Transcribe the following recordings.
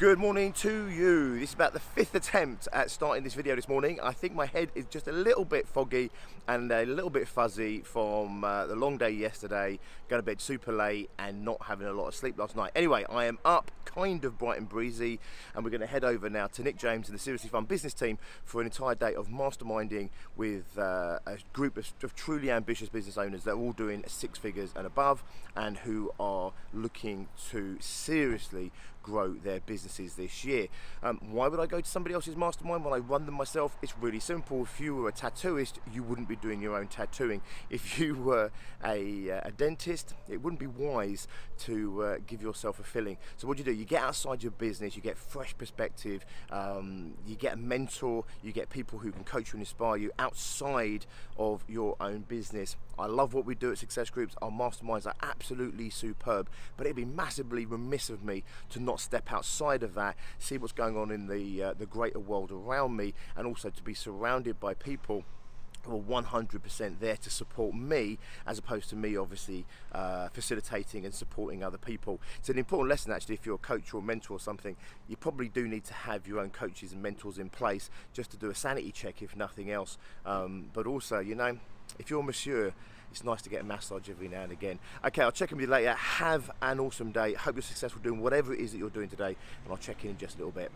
Good morning to you. This is about the fifth attempt at starting this video this morning. I think my head is just a little bit foggy and a little bit fuzzy from the long day yesterday, going to bed super late and not having a lot of sleep last night. Anyway, I am up kind of bright and breezy, and we're going to head over now to Nick James and the Seriously Fun business team for an entire day of masterminding with a group of truly ambitious business owners that are all doing six figures and above and who are looking to seriously grow their businesses this year. Why would I go to somebody else's mastermind when I run them myself? It's really simple. If you were a tattooist, you wouldn't be doing your own tattooing. If you were a dentist, it wouldn't be wise to give yourself a filling. So what do? You get outside your business, you get fresh perspective, you get a mentor, you get people who can coach you and inspire you outside of your own business. I love what we do at Success Groups. Our masterminds are absolutely superb, but it'd be massively remiss of me to not step outside of that, see what's going on in the greater world around me, and also to be surrounded by people who are 100% there to support me, as opposed to me obviously facilitating and supporting other people. It's an important lesson actually. If you're a coach or a mentor or something, you probably do need to have your own coaches and mentors in place just to do a sanity check, if nothing else. But also, you know, if you're a monsieur, it's nice to get a massage every now and again. Okay, I'll check in with you later. Have an awesome day. Hope you're successful doing whatever it is that you're doing today, and I'll check in just a little bit.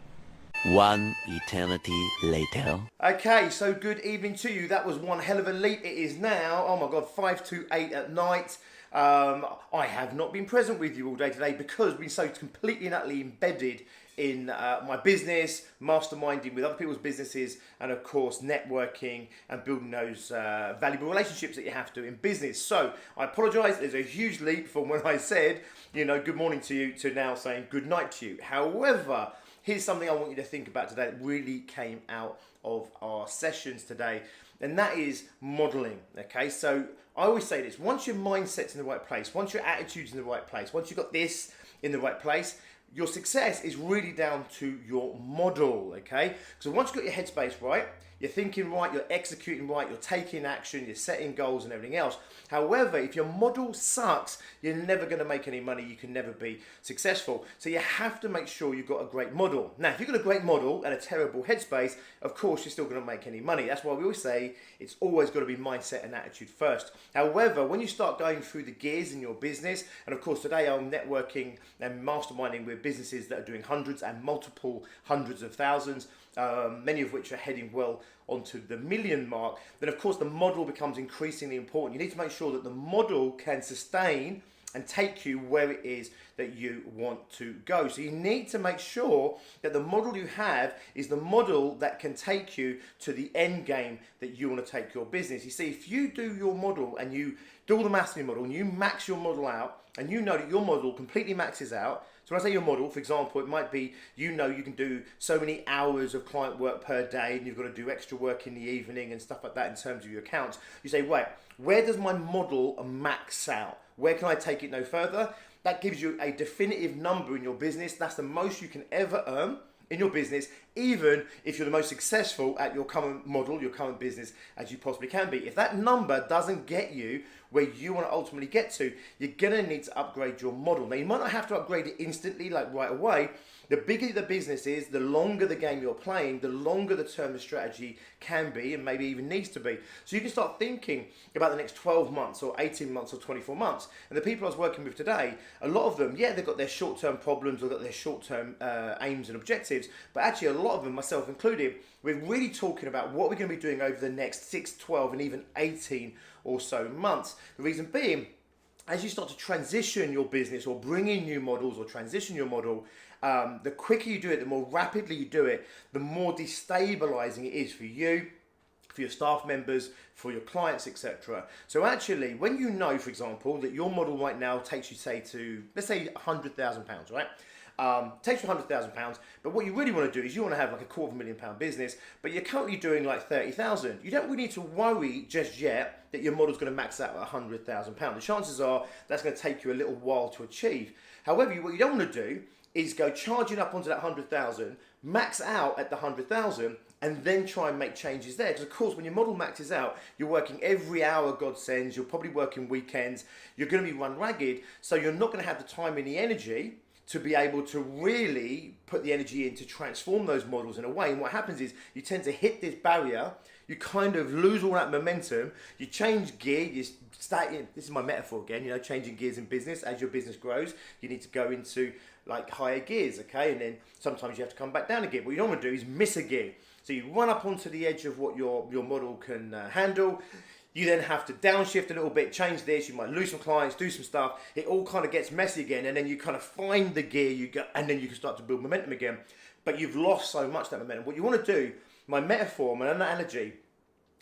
One eternity later. Okay, so good evening to you. That was one hell of a leap. It is now, oh my God, 5 to 8 at night. I have not been present with you all day today because we've been so completely and utterly embedded in my business, masterminding with other people's businesses, and of course networking and building those valuable relationships that you have to in business. So I apologize, there's a huge leap from when I said, you know, good morning to you to now saying good night to you. However, here's something I want you to think about today that really came out of our sessions today, and that is modeling. Okay, so I always say this: once your mindset's in the right place, once your attitude's in the right place, once you've got this in the right place, your success is really down to your model. Okay, so once you've got your headspace right, you're thinking right, you're executing right, you're taking action, you're setting goals and everything else. However, if your model sucks, you're never going to make any money. You can never be successful. So you have to make sure you've got a great model. Now, if you've got a great model and a terrible headspace, of course, you're still going to make any money. That's why we always say it's always got to be mindset and attitude first. However, when you start going through the gears in your business, and of course, today I'm networking and masterminding with businesses that are doing hundreds and multiple hundreds of thousands, many of which are heading well onto the million mark, then of course the model becomes increasingly important. You need to make sure that the model can sustain and take you where it is that you want to go. So you need to make sure that the model you have is the model that can take you to the end game that you want to take your business. You see, if you do your model and you do all the maths in your model and you max your model out, and you know that your model completely maxes out. So when I say your model, for example, it might be, you know, you can do so many hours of client work per day and you've got to do extra work in the evening and stuff like that in terms of your accounts. You say, wait, where does my model max out? Where can I take it no further? That gives you a definitive number in your business. That's the most you can ever earn in your business, even if you're the most successful at your current model, your current business, as you possibly can be. If that number doesn't get you where you want to ultimately get to, you're gonna need to upgrade your model. Now, you might not have to upgrade it instantly, like right away. The bigger the business is, the longer the game you're playing, the longer the term the strategy can be and maybe even needs to be. So you can start thinking about the next 12 months or 18 months or 24 months. And the people I was working with today, a lot of them, yeah, they've got their short-term problems, they've got their short-term aims and objectives, but actually a lot of them, myself included, we're really talking about what we're going to be doing over the next 6, 12 and even 18 or so months. The reason being, as you start to transition your business or bring in new models or transition your model, the quicker you do it, the more rapidly you do it, the more destabilizing it is for you, for your staff members, for your clients, etc. So actually, when you know, for example, that your model right now takes you, say, to, let's say, £100,000, right? Takes you £100,000, but what you really want to do is you want to have like a £250,000 business, but you're currently doing like 30,000. You don't really need to worry just yet that your model's going to max out at £100,000. The chances are that's going to take you a little while to achieve. However, what you don't want to do is go charging up onto that 100,000, max out at the 100,000, and then try and make changes there. Because of course, when your model maxes out, you're working every hour God sends, you're probably working weekends, you're going to be run ragged, so you're not going to have the time and the energy to be able to really put the energy in to transform those models in a way. And what happens is you tend to hit this barrier, you kind of lose all that momentum, you change gear, you start in, this is my metaphor again, changing gears in business. As your business grows, you need to go into like higher gears, okay? And then sometimes you have to come back down a gear. What you don't want to do is miss a gear. So you run up onto the edge of what your model can handle. You then have to downshift a little bit, change this, you might lose some clients, do some stuff. It all kind of gets messy again, and then you kind of find the gear you go, and then you can start to build momentum again. But you've lost so much of that momentum. What you want to do, my metaphor, my analogy,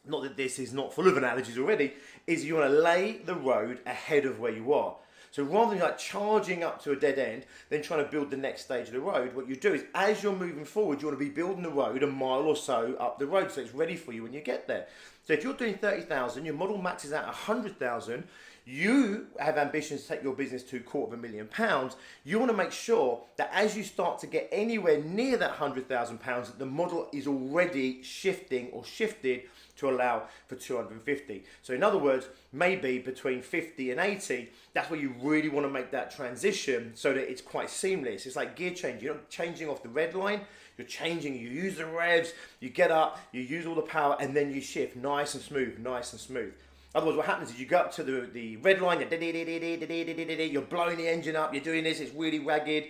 not that this is not full of analogies already, is you want to lay the road ahead of where you are. So rather than like charging up to a dead end, then trying to build the next stage of the road, what you do is as you're moving forward, you want to be building the road a mile or so up the road so it's ready for you when you get there. So if you're doing 30,000, your model maxes out 100,000, you have ambitions to take your business to £250,000, you want to make sure that as you start to get anywhere near that £100,000, that the model is already shifting or shifted to allow for 250. So in other words, maybe between 50 and 80, that's where you really want to make that transition so that it's quite seamless. It's like gear change. You're not changing off the red line, you're changing, you use the revs, you get up, you use all the power, and then you shift nice and smooth, nice and smooth. Otherwise, what happens is you go up to the red line, you're blowing the engine up, you're doing this, it's really ragged.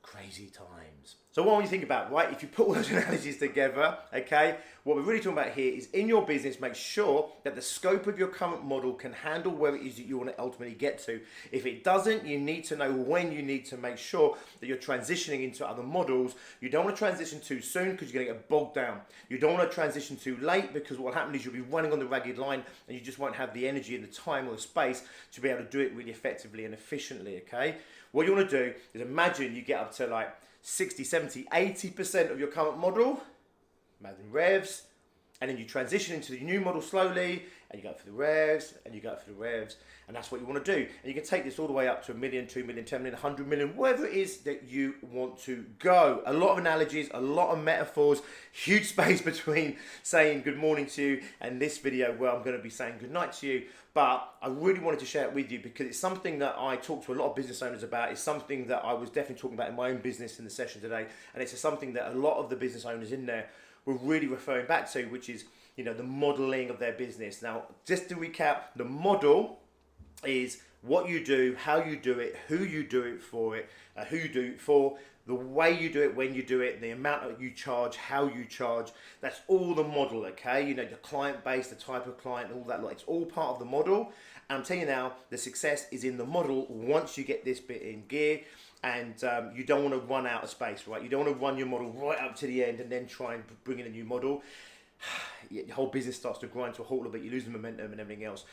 Crazy times. So what you think about, right? If you put all those analogies together, okay, what we're really talking about here is in your business, make sure that the scope of your current model can handle where it is that you want to ultimately get to. If it doesn't, you need to know when you need to make sure that you're transitioning into other models. You don't want to transition too soon because you're going to get bogged down. You don't want to transition too late because what will happen is you'll be running on the ragged line and you just won't have the energy and the time or the space to be able to do it really effectively and efficiently, okay? What you want to do is imagine you get up to like 60, 70, 80% of your current model, imagine revs, and then you transition into the new model slowly, and you go for the revs, and you go for the revs, and that's what you want to do. And you can take this all the way up to 1 million, 2 million, 10 million, 100 million, wherever it is that you want to go. A lot of analogies, a lot of metaphors, huge space between saying good morning to you and this video where I'm going to be saying good night to you. But I really wanted to share it with you because it's something that I talk to a lot of business owners about. It's something that I was definitely talking about in my own business in the session today. And it's something that a lot of the business owners in there were really referring back to, which is, the modeling of their business. Now, just to recap, the model is what you do, how you do it, who you do it for, who you do it for, the way you do it, when you do it, the amount that you charge, how you charge. That's all the model, okay? The client base, the type of client, all that. It's all part of the model. And I'm telling you now, the success is in the model once you get this bit in gear. And you don't want to run out of space, right? You don't want to run your model right up to the end and then try and bring in a new model. Your whole business starts to grind to a halt a little bit. You lose the momentum and everything else.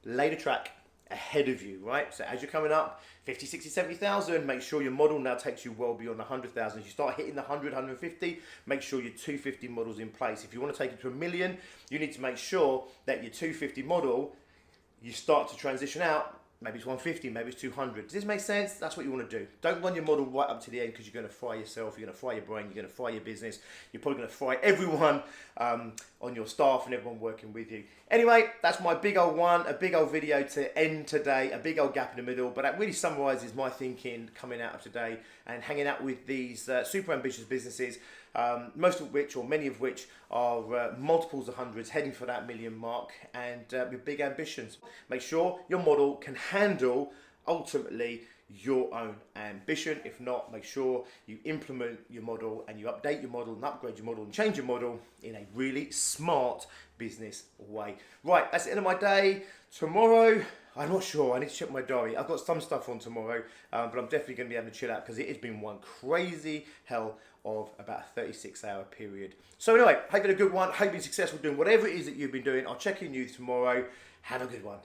Lay the track ahead of you, right? So as you're coming up 50, 60, 70,000, make sure your model now takes you well beyond 100,000. As you start hitting the 100, 150, make sure your 250 model's in place. If you want to take it to 1 million, you need to make sure that your 250 model, you start to transition out. Maybe it's 150, maybe it's 200. Does this make sense? That's what you want to do. Don't run your model right up to the end because you're going to fry yourself, you're going to fry your brain, you're going to fry your business. You're probably going to fry everyone on your staff and everyone working with you. Anyway, that's my big old one, a big old video to end today, a big old gap in the middle, but that really summarizes my thinking coming out of today and hanging out with these super ambitious businesses, most of which, or many of which, are multiples of hundreds, heading for that million mark, and with big ambitions. Make sure your model can handle, ultimately, your own ambition. If not, make sure you implement your model and you update your model and upgrade your model and change your model in a really smart business way. Right, that's the end of my day. Tomorrow, I'm not sure, I need to check my diary. I've got some stuff on tomorrow, but I'm definitely going to be able to chill out because it has been one crazy hell of about a 36-hour period. So anyway, hope you had a good one. Hope you're successful doing whatever it is that you've been doing. I'll check in with you tomorrow. Have a good one.